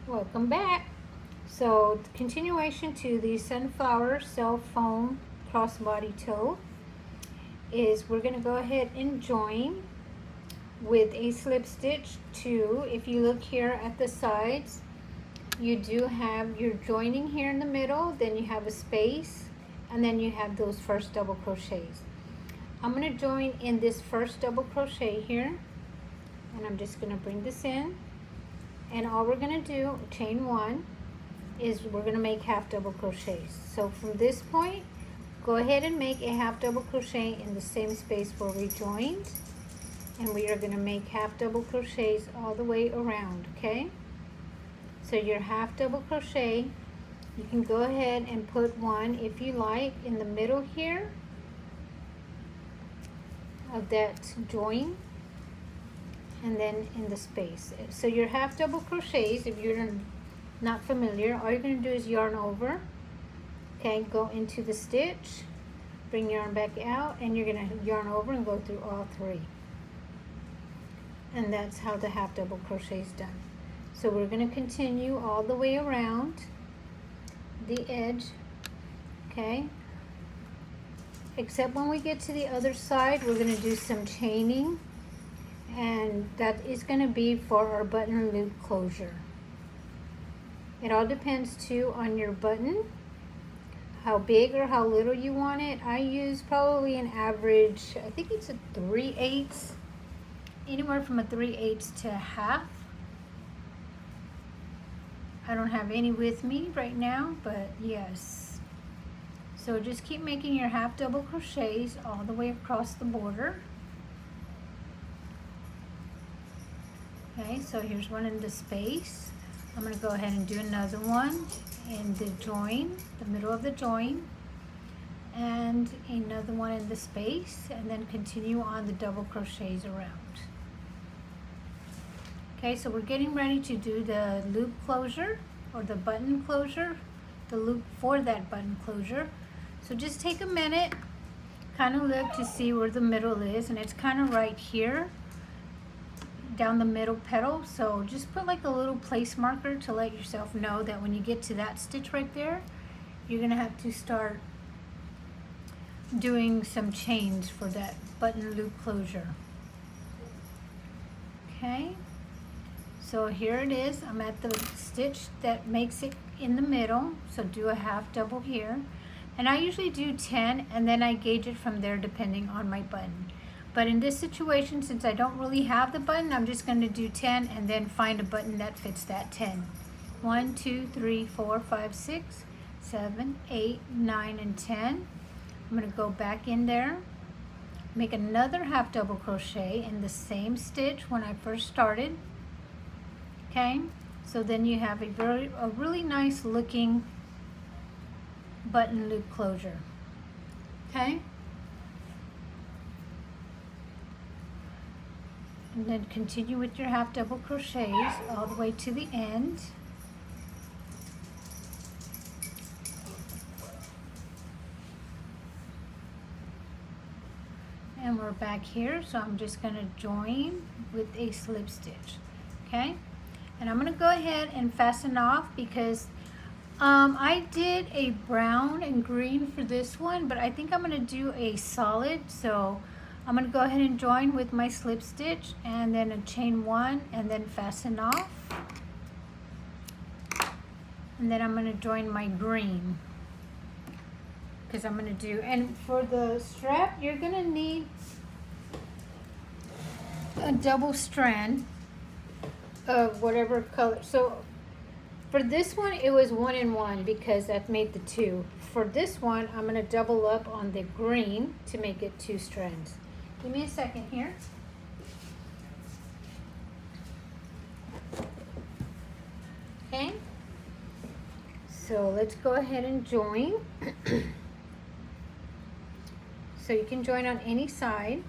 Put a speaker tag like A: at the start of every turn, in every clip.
A: Welcome back. So, continuation to the Sunflower Cell Foam Crossbody Toe is we're going to go ahead and join with a slip stitch 2. If you look here at the sides, you do have your joining here in the middle, then you have a space, and then you have those first double crochets. I'm going to join in this first double crochet here, and I'm just going to bring this in. And all we're going to do, chain 1, is we're going to make half double crochets. So from this point, go ahead and make a half double crochet in the same space where we joined, and we are going to make half double crochets all the way around, okay? So your half double crochet, you can go ahead and put one, if you like, in the middle here of that join, and then in the space. So your half double crochets, if you're not familiar, all you're going to do is yarn over, okay, go into the stitch, bring yarn back out, and you're going to yarn over and go through all 3. And that's how the half double crochet is done. So we're going to continue all the way around the edge, okay, except when we get to the other side, we're going to do some chaining, and that is going to be for our button loop closure. It all depends too on your button, how big or how little you want it. I use probably an average, I think it's a 3/8, anywhere from a 3/8 to a half. I don't have any with me right now, but yes. So just keep making your half double crochets all the way across the border. Okay, so here's one in the space. I'm going to go ahead and do another one in the join, the middle of the join, and another one in the space, and then continue on the double crochets around. Okay, so we're getting ready to do the loop closure, or the button closure, the loop for that button closure. So just take a minute, kind of look to see where the middle is, and it's kind of right here down the middle petal. So just put like a little place marker to let yourself know that when you get to that stitch right there, you're gonna have to start doing some chains for that button loop closure. Okay, so here it is. I'm at the stitch that makes it in the middle, so do a half double here, and I usually do 10, and then I gauge it from there depending on my button. But in this situation, since I don't really have the button, I'm just going to do 10 and then find a button that fits that 10. 1, 2, 3, 4, 5, 6, 7, 8, 9, and 10. I'm going to go back in there, make another half double crochet in the same stitch when I first started. Okay, so then you have a really nice looking button loop closure. Okay. And then continue with your half double crochets all the way to the end. And we're back here, so I'm just going to join with a slip stitch. Okay? And I'm going to go ahead and fasten off because I did a brown and green for this one, but I think I'm going to do a solid, so I'm going to go ahead and join with my slip stitch and then a chain 1 and then fasten off. And then I'm going to join my green because I'm going to do, and for the strap, you're going to need a double strand of whatever color. So for this one, it was 1 and 1 because that made the 2. For this one, I'm going to double up on the green to make it 2 strands. Give me a second here. Okay, so let's go ahead and join. So you can join on any side.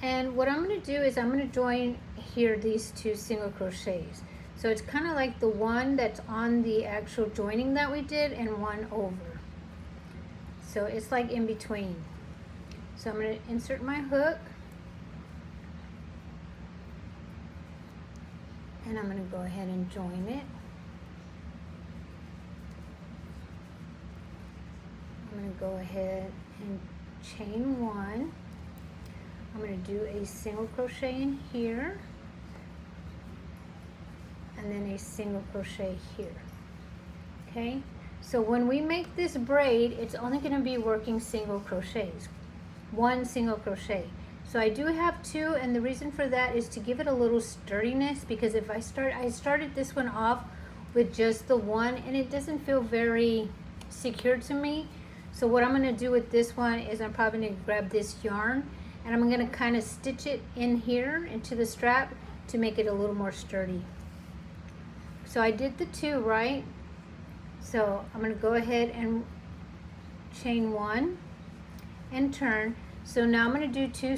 A: And what I'm going to do is I'm going to join here these 2 single crochets. So it's kind of like the one that's on the actual joining that we did and one over. So it's like in between. So I'm going to insert my hook and I'm going to go ahead and join it. I'm going to go ahead and chain one. I'm going to do a single crochet in here, and then a single crochet here. Okay, so when we make this braid, it's only going to be working single crochets, one single crochet. So I do have two, and the reason for that is to give it a little sturdiness, because if I started this one off with just the one, and it doesn't feel very secure to me. So what I'm going to do with this one is I'm probably going to grab this yarn, and I'm going to kind of stitch it in here into the strap to make it a little more sturdy. So I did the two, right? So I'm going to go ahead and chain one and turn. So now I'm going to do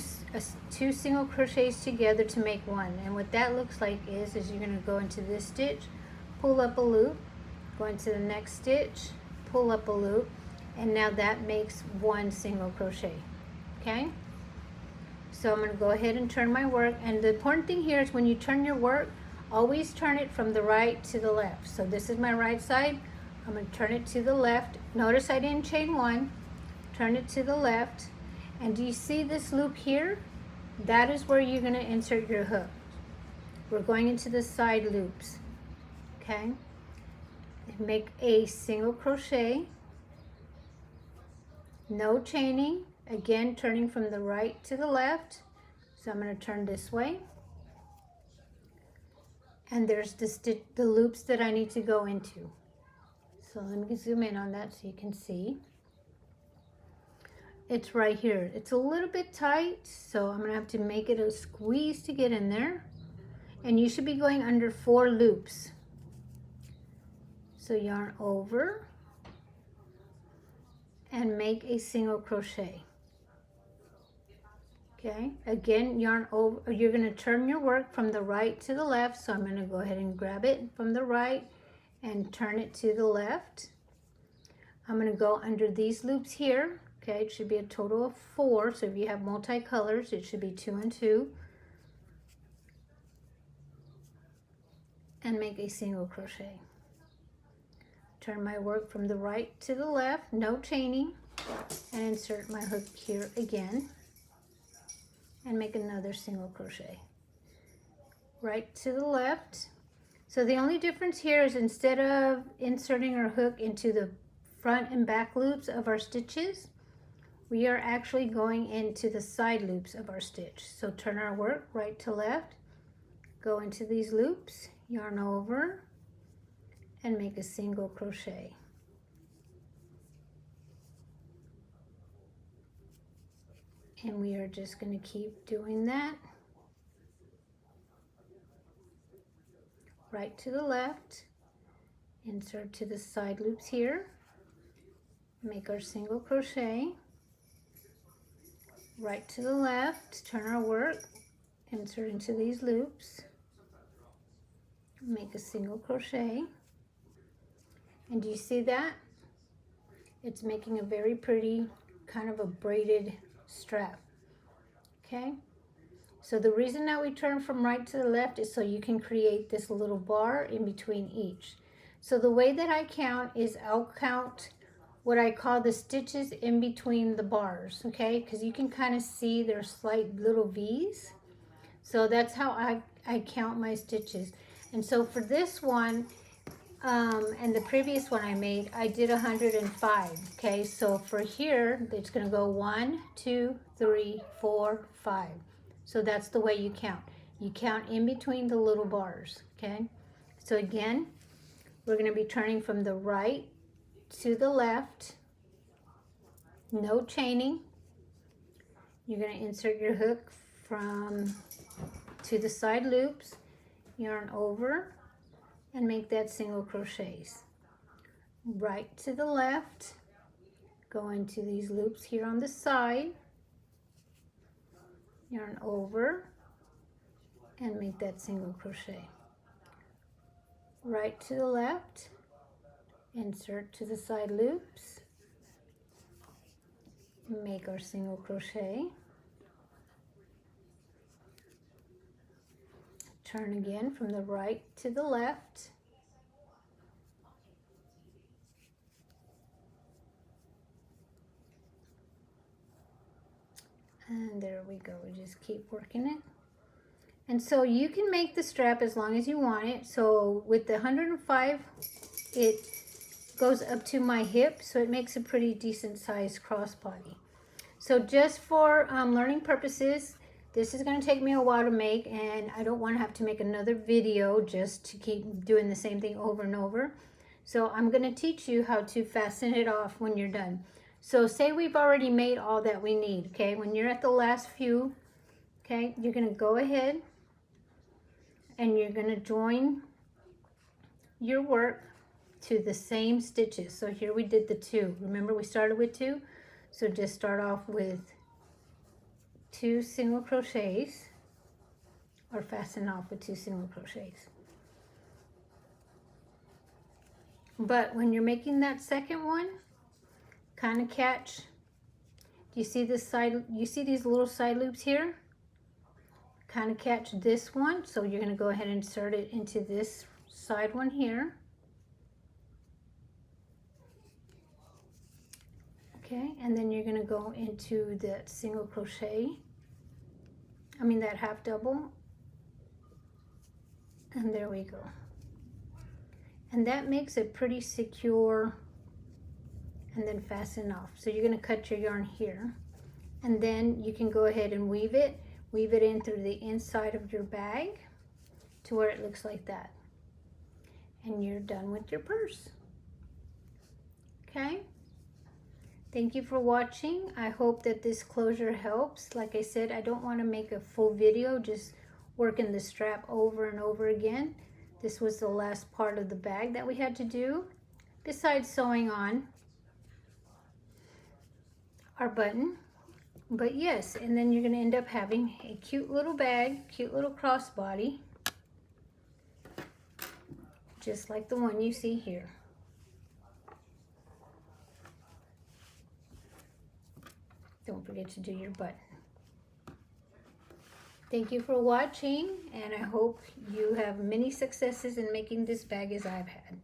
A: two single crochets together to make one. And what that looks like is you're going to go into this stitch, pull up a loop, go into the next stitch, pull up a loop, and now that makes one single crochet. Okay? So I'm going to go ahead and turn my work. And the important thing here is when you turn your work, always turn it from the right to the left. So this is my right side. I'm going to turn it to the left. Notice I didn't chain one. Turn it to the left. And do you see this loop here? That is where you're going to insert your hook. We're going into the side loops. Okay? Make a single crochet. No chaining. Again, turning from the right to the left. So I'm going to turn this way. And there's the loops that I need to go into. So let me zoom in on that so you can see. It's right here. It's a little bit tight, so I'm going to have to make it a squeeze to get in there. And you should be going under 4 loops. So yarn over and make a single crochet. Okay, again, yarn over. You're going to turn your work from the right to the left, so I'm going to go ahead and grab it from the right and turn it to the left. I'm going to go under these loops here. Okay, it should be a total of 4. So if you have multicolors, it should be 2 and 2. And make a single crochet. Turn my work from the right to the left, no chaining, and insert my hook here again. And make another single crochet. Right to the left. So the only difference here is instead of inserting our hook into the front and back loops of our stitches, we are actually going into the side loops of our stitch. So turn our work right to left, go into these loops, yarn over, and make a single crochet. And we are just going to keep doing that. Right to the left, insert to the side loops here, make our single crochet. Right to the left, turn our work, insert into these loops, make a single crochet. And do you see that? It's making a very pretty kind of a braided strap. Okay, so the reason that we turn from right to the left is so you can create this little bar in between each. So the way that I count is I'll count what I call the stitches in between the bars, okay? Because you can kind of see there's slight little V's. So that's how I count my stitches. And so for this one, and the previous one I made, I did 105, okay? So for here, it's gonna go 1, 2, 3, 4, 5. So that's the way you count. You count in between the little bars, okay? So again, we're gonna be turning from the right to the left, no chaining. You're going to insert your hook to the side loops, yarn over, and make that single crochets. Right to the left, go into these loops here on the side, yarn over, and make that single crochet. Right to the left, insert to the side loops, make our single crochet, turn again from the right to the left. And there we go, we just keep working it. And so you can make the strap as long as you want it. So with the 105, it goes up to my hip, so it makes a pretty decent sized crossbody. So just for learning purposes, this is going to take me a while to make, and I don't want to have to make another video just to keep doing the same thing over and over. So I'm going to teach you how to fasten it off when you're done. So say we've already made all that we need, okay? When you're at the last few, okay, you're going to go ahead and you're going to join your work to the same stitches. So here we did the 2. Remember we started with 2? So just start off with 2 single crochets, or fasten off with 2 single crochets. But when you're making that second one, kind of catch, do you see this side, you see these little side loops here? Kind of catch this one, so you're going to go ahead and insert it into this side one here. Okay, and then you're going to go into that single crochet, that half double, and there we go. And that makes it pretty secure, and then fasten off. So you're going to cut your yarn here, and then you can go ahead and weave it in through the inside of your bag to where it looks like that. And you're done with your purse. Okay? Thank you for watching. I hope that this closure helps. Like I said, I don't want to make a full video just working the strap over and over again. This was the last part of the bag that we had to do, besides sewing on our button. But yes, and then you're going to end up having a cute little bag, cute little crossbody, just like the one you see here. Don't forget to do your button. Thank you for watching, and I hope you have many successes in making this bag as I've had.